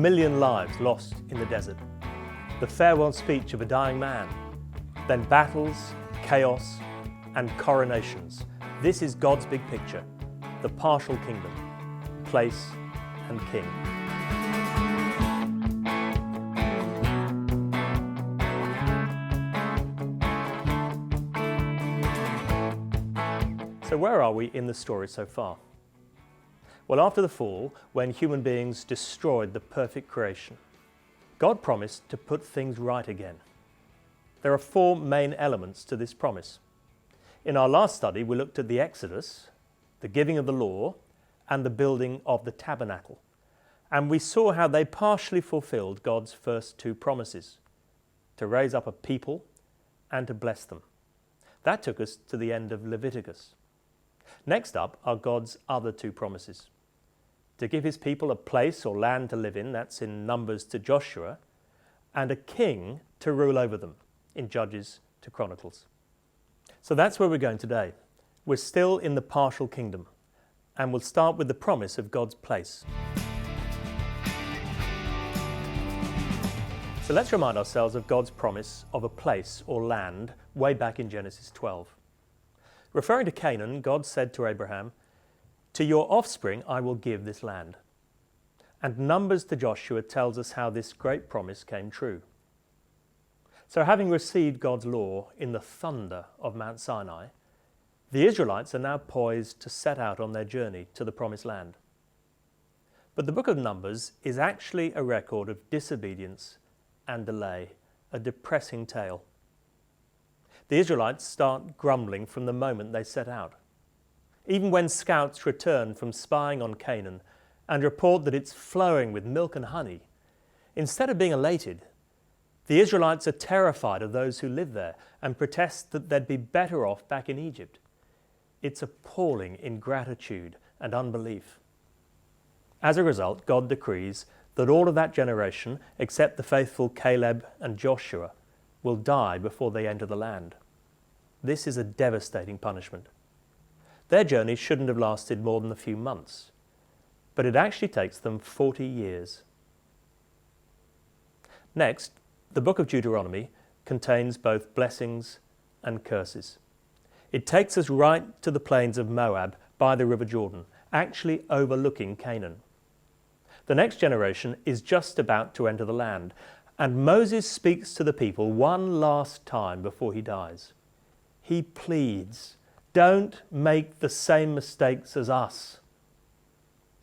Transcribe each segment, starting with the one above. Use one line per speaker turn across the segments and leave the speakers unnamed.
million lives lost in the desert, the farewell speech of a dying man, then battles, chaos, and coronations. This is God's big picture, the partial kingdom, place and king. So where are we in the story so far? Well, after the fall, when human beings destroyed the perfect creation, God promised to put things right again. There are four main elements to this promise. In our last study, we looked at the Exodus, the giving of the law, and the building of the tabernacle. And we saw how they partially fulfilled God's first two promises, to raise up a people and to bless them. That took us to the end of Leviticus. Next up are God's other two promises. To give his people a place or land to live in, that's in Numbers to Joshua, and a king to rule over them, in Judges to Chronicles. So that's where we're going today. We're still in the partial kingdom, and we'll start with the promise of God's place. So let's remind ourselves of God's promise of a place or land way back in Genesis 12. Referring to Canaan, God said to Abraham, "To your offspring I will give this land." And Numbers to Joshua tells us how this great promise came true. So having received God's law in the thunder of Mount Sinai, the Israelites are now poised to set out on their journey to the promised land. But the book of Numbers is actually a record of disobedience and delay, a depressing tale. The Israelites start grumbling from the moment they set out. Even when scouts return from spying on Canaan and report that it's flowing with milk and honey, instead of being elated, the Israelites are terrified of those who live there and protest that they'd be better off back in Egypt. It's appalling ingratitude and unbelief. As a result, God decrees that all of that generation, except the faithful Caleb and Joshua, will die before they enter the land. This is a devastating punishment. Their journey shouldn't have lasted more than a few months, but it actually takes them 40 years. Next, the book of Deuteronomy contains both blessings and curses. It takes us right to the plains of Moab by the River Jordan, actually overlooking Canaan. The next generation is just about to enter the land, and Moses speaks to the people one last time before he dies. He pleads, "Don't make the same mistakes as us."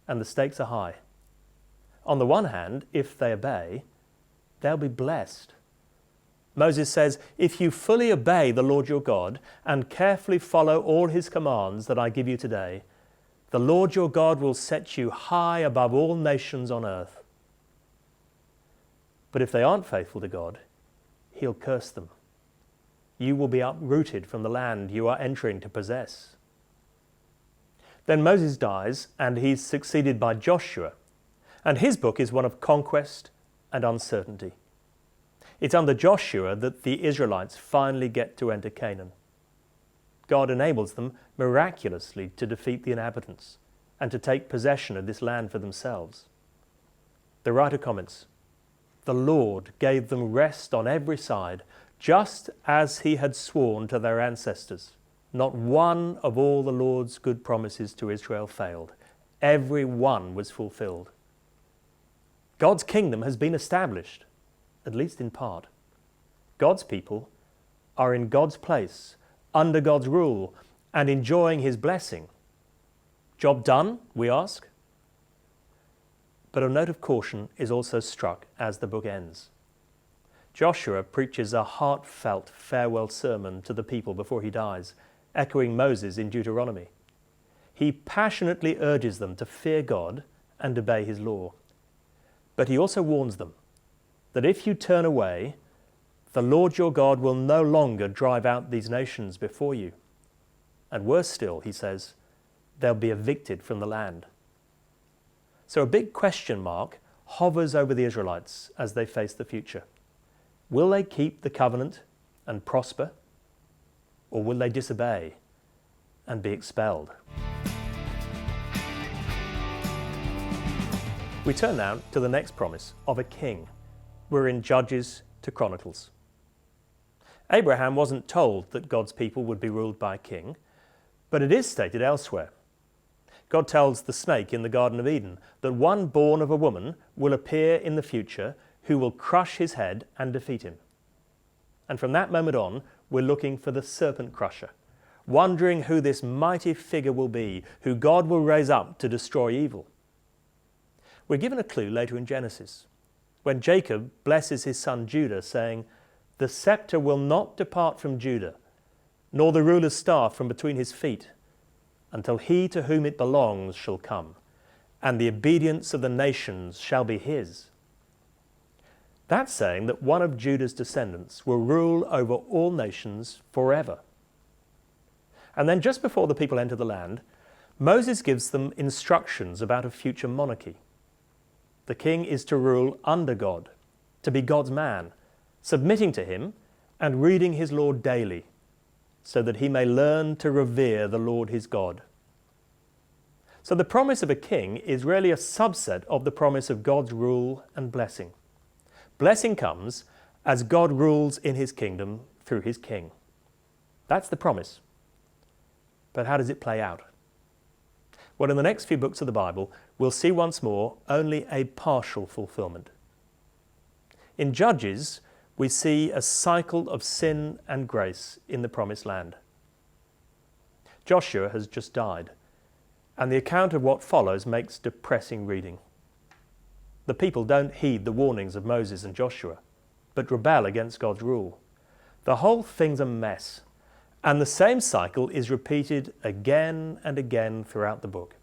And the stakes are high. On the one hand, if they obey, they'll be blessed. Moses says, "If you fully obey the Lord your God and carefully follow all his commands that I give you today, the Lord your God will set you high above all nations on earth." But if they aren't faithful to God, he'll curse them. You will be uprooted from the land you are entering to possess. Then Moses dies, and he's succeeded by Joshua, and his book is one of conquest and uncertainty. It's under Joshua that the Israelites finally get to enter Canaan. God enables them miraculously to defeat the inhabitants and to take possession of this land for themselves. The writer comments, "The Lord gave them rest on every side, just as he had sworn to their ancestors. Not one of all the Lord's good promises to Israel failed. Every one was fulfilled." God's kingdom has been established, at least in part. God's people are in God's place, under God's rule, and enjoying his blessing. Job done, we ask? But a note of caution is also struck as the book ends. Joshua preaches a heartfelt farewell sermon to the people before he dies, echoing Moses in Deuteronomy. He passionately urges them to fear God and obey his law. But he also warns them that if you turn away, the Lord your God will no longer drive out these nations before you. And worse still, he says, they'll be evicted from the land. So a big question mark hovers over the Israelites as they face the future. Will they keep the covenant and prosper, or will they disobey and be expelled? We turn now to the next promise of a king. We're in Judges to Chronicles. Abraham wasn't told that God's people would be ruled by a king, but it is stated elsewhere. God tells the snake in the Garden of Eden that one born of a woman will appear in the future who will crush his head and defeat him. And from that moment on, we're looking for the serpent crusher, wondering who this mighty figure will be, who God will raise up to destroy evil. We're given a clue later in Genesis, when Jacob blesses his son Judah, saying, "The scepter will not depart from Judah, nor the ruler's staff from between his feet, until he to whom it belongs shall come, and the obedience of the nations shall be his." That's saying that one of Judah's descendants will rule over all nations forever. And then just before the people enter the land, Moses gives them instructions about a future monarchy. The king is to rule under God, to be God's man, submitting to him and reading his law daily, so that he may learn to revere the Lord his God. So the promise of a king is really a subset of the promise of God's rule and blessing. Blessing comes as God rules in his kingdom through his king. That's the promise. But how does it play out? Well, in the next few books of the Bible, we'll see once more only a partial fulfillment. In Judges, we see a cycle of sin and grace in the Promised Land. Joshua has just died, and the account of what follows makes depressing reading. The people don't heed the warnings of Moses and Joshua, but rebel against God's rule. The whole thing's a mess, and the same cycle is repeated again and again throughout the book.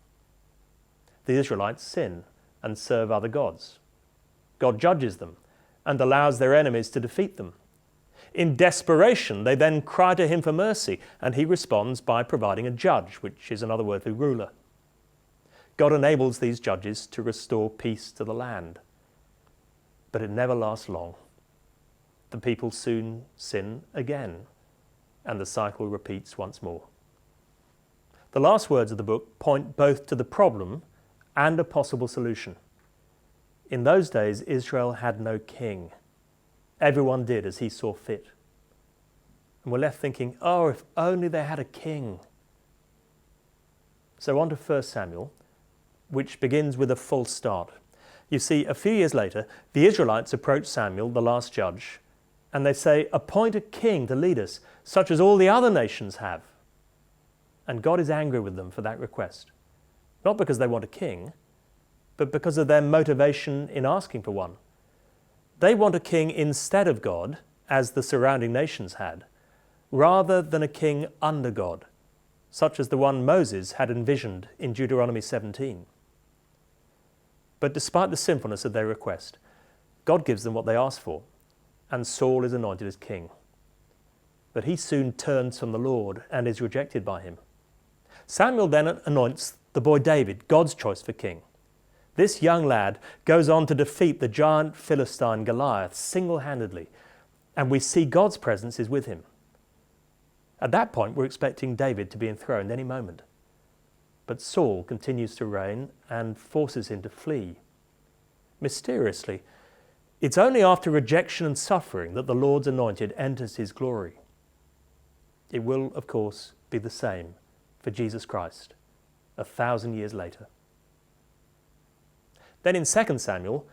The Israelites sin and serve other gods. God judges them and allows their enemies to defeat them. In desperation, they then cry to him for mercy, and he responds by providing a judge, which is another word for ruler. God enables these judges to restore peace to the land. But it never lasts long. The people soon sin again, and the cycle repeats once more. The last words of the book point both to the problem and a possible solution. In those days, Israel had no king. Everyone did as he saw fit. And we're left thinking, oh, if only they had a king. So on to 1 Samuel, which begins with a false start. You see, a few years later, the Israelites approach Samuel, the last judge, and they say, "Appoint a king to lead us, such as all the other nations have." And God is angry with them for that request. Not because they want a king, but because of their motivation in asking for one. They want a king instead of God, as the surrounding nations had, rather than a king under God, such as the one Moses had envisioned in Deuteronomy 17. But despite the sinfulness of their request, God gives them what they asked for, and Saul is anointed as king. But he soon turns from the Lord and is rejected by him. Samuel then anoints the boy David, God's choice for king. This young lad goes on to defeat the giant Philistine Goliath single-handedly, and we see God's presence is with him. At that point, we're expecting David to be enthroned any moment. But Saul continues to reign and forces him to flee. Mysteriously, it's only after rejection and suffering that the Lord's anointed enters his glory. It will, of course, be the same for Jesus Christ 1,000 years later. Then in 2 Samuel,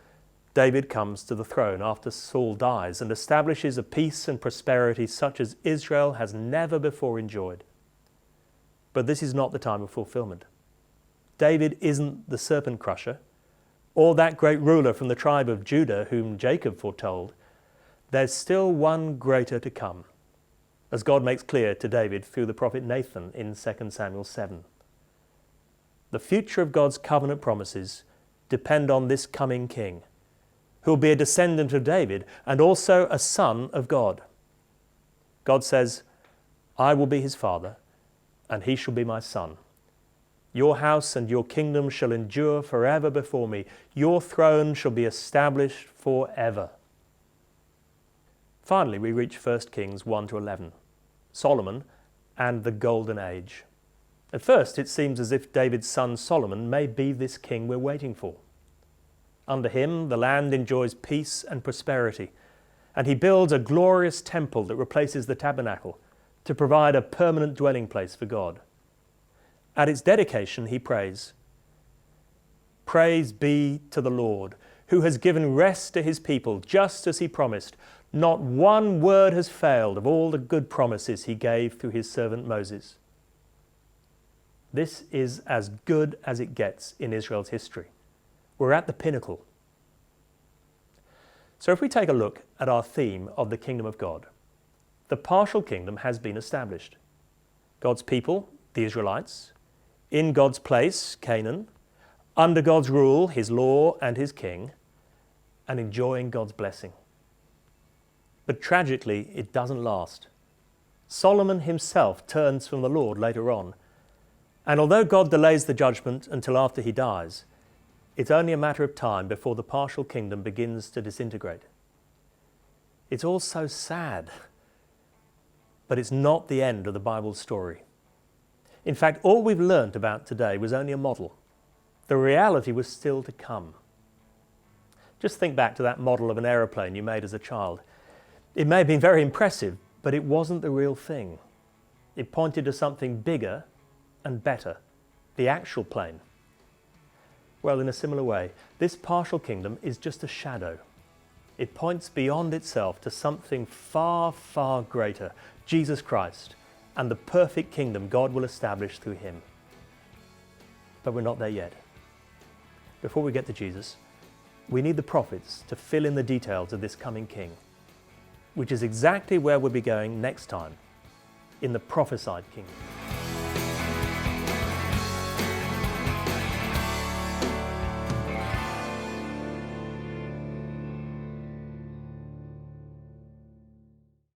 David comes to the throne after Saul dies and establishes a peace and prosperity such as Israel has never before enjoyed. But this is not the time of fulfillment. David isn't the serpent crusher, or that great ruler from the tribe of Judah whom Jacob foretold. There's still one greater to come, as God makes clear to David through the prophet Nathan in 2 Samuel 7. The future of God's covenant promises depend on this coming king, who will be a descendant of David and also a son of God. God says, "I will be his father, and he shall be my son. Your house and your kingdom shall endure forever before me. Your throne shall be established forever." Finally, we reach 1 Kings 1 to 11, Solomon and the Golden Age. At first, it seems as if David's son Solomon may be this king we're waiting for. Under him, the land enjoys peace and prosperity, and he builds a glorious temple that replaces the tabernacle to provide a permanent dwelling place for God. At its dedication, he prays, "Praise be to the Lord, who has given rest to his people, just as he promised. Not one word has failed of all the good promises he gave through his servant Moses." This is as good as it gets in Israel's history. We're at the pinnacle. So if we take a look at our theme of the kingdom of God, the partial kingdom has been established. God's people, the Israelites, in God's place, Canaan, under God's rule, his law and his king, and enjoying God's blessing. But tragically, it doesn't last. Solomon himself turns from the Lord later on, and although God delays the judgment until after he dies, it's only a matter of time before the partial kingdom begins to disintegrate. It's all so sad, but it's not the end of the Bible's story. In fact, all we've learnt about today was only a model. The reality was still to come. Just think back to that model of an aeroplane you made as a child. It may have been very impressive, but it wasn't the real thing. It pointed to something bigger and better, the actual plane. Well, in a similar way, this partial kingdom is just a shadow. It points beyond itself to something far, far greater, Jesus Christ, and the perfect kingdom God will establish through him. But we're not there yet. Before we get to Jesus, we need the prophets to fill in the details of this coming king, which is exactly where we'll be going next time, in the prophesied kingdom.